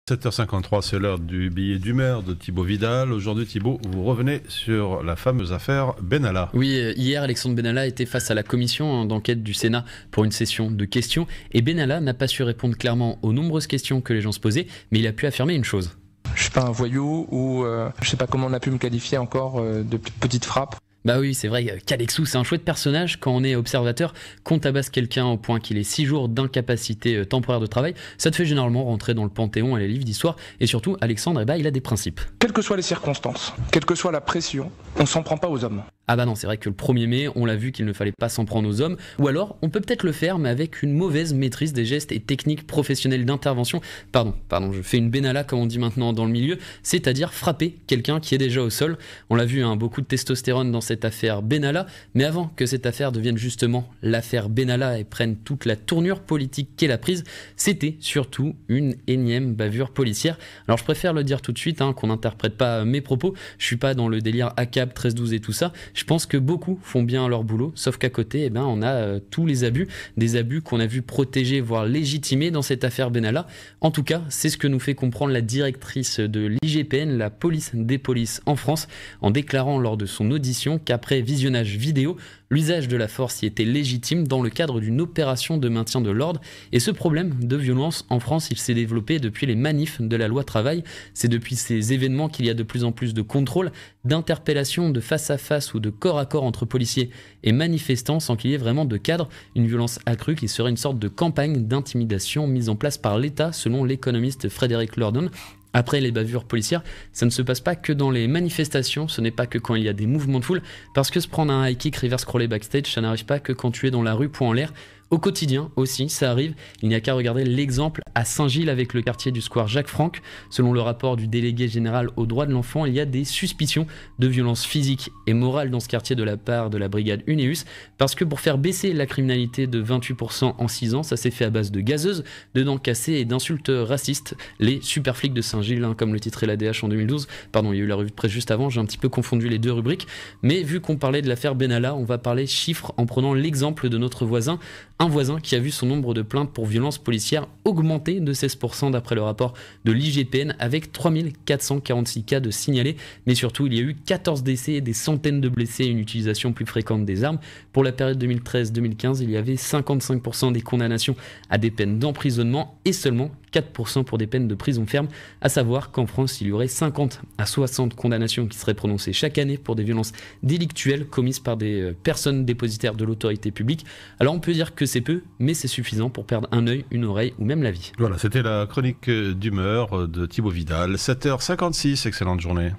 7h53, c'est l'heure du billet d'humeur de Thibaut Vidal. Aujourd'hui, Thibaut, vous revenez sur la fameuse affaire Benalla. Oui, hier, Alexandre Benalla était face à la commission d'enquête du Sénat pour une session de questions. Et Benalla n'a pas su répondre clairement aux nombreuses questions que les gens se posaient, mais il a pu affirmer une chose. Je suis pas un voyou ou je sais pas comment on a pu me qualifier encore de petite frappe. Bah oui, c'est vrai qu'Alexou, c'est un chouette personnage. Quand on est observateur, qu'on tabasse quelqu'un au point qu'il ait 6 jours d'incapacité temporaire de travail, ça te fait généralement rentrer dans le panthéon et les livres d'histoire. Et surtout, Alexandre, il a des principes. Quelles que soient les circonstances, quelle que soit la pression, on s'en prend pas aux hommes. Ah bah non, c'est vrai que le 1er mai, on l'a vu qu'il ne fallait pas s'en prendre aux hommes. Ou alors, on peut peut-être le faire, mais avec une mauvaise maîtrise des gestes et techniques professionnelles d'intervention. Pardon, je fais une Benalla comme on dit maintenant dans le milieu, c'est-à-dire frapper quelqu'un qui est déjà au sol. On l'a vu, beaucoup de testostérone dans cette affaire Benalla, mais avant que cette affaire devienne justement l'affaire Benalla et prenne toute la tournure politique qu'elle a prise, c'était surtout une énième bavure policière. Alors je préfère le dire tout de suite, qu'on n'interprète pas mes propos, je suis pas dans le délire ACAB 13-12 et tout ça. Je pense que beaucoup font bien leur boulot, sauf qu'à côté, on a tous les abus, des abus qu'on a vu protégés, voire légitimés dans cette affaire Benalla. En tout cas, c'est ce que nous fait comprendre la directrice de l'IGPN, la police des polices en France, en déclarant lors de son audition qu'après visionnage vidéo, l'usage de la force y était légitime dans le cadre d'une opération de maintien de l'ordre. Et ce problème de violence en France, il s'est développé depuis les manifs de la loi travail. C'est depuis ces événements qu'il y a de plus en plus de contrôles, d'interpellations, de face à face ou de corps à corps entre policiers et manifestants sans qu'il y ait vraiment de cadre. Une violence accrue qui serait une sorte de campagne d'intimidation mise en place par l'État selon l'économiste Frédéric Lordon. Après les bavures policières, ça ne se passe pas que dans les manifestations, ce n'est pas que quand il y a des mouvements de foule, parce que se prendre un high kick reverse crawler backstage, ça n'arrive pas que quand tu es dans la rue poing en l'air. Au quotidien aussi, ça arrive. Il n'y a qu'à regarder l'exemple à Saint-Gilles avec le quartier du square Jacques-Franck. Selon le rapport du délégué général aux droits de l'enfant, il y a des suspicions de violences physiques et morales dans ce quartier de la part de la brigade Unéus, parce que pour faire baisser la criminalité de 28% en 6 ans, ça s'est fait à base de gazeuses, de dents cassées et d'insultes racistes. Les super flics de Saint-Gilles, comme le titrait l'ADH en 2012. Pardon, il y a eu la revue de presse juste avant, j'ai un petit peu confondu les deux rubriques. Mais vu qu'on parlait de l'affaire Benalla, on va parler chiffres en prenant l'exemple de notre voisin. Un voisin qui a vu son nombre de plaintes pour violences policières augmenter de 16% d'après le rapport de l'IGPN, avec 3446 cas de signalés. Mais surtout, il y a eu 14 décès et des centaines de blessés et une utilisation plus fréquente des armes. Pour la période 2013-2015, il y avait 55% des condamnations à des peines d'emprisonnement et seulement 4% pour des peines de prison ferme. À savoir qu'en France, il y aurait 50 à 60 condamnations qui seraient prononcées chaque année pour des violences délictuelles commises par des personnes dépositaires de l'autorité publique. Alors on peut dire que c'est peu, mais c'est suffisant pour perdre un œil, une oreille ou même la vie. Voilà, c'était la chronique d'humeur de Thibaut Vidal. 7h56, excellente journée.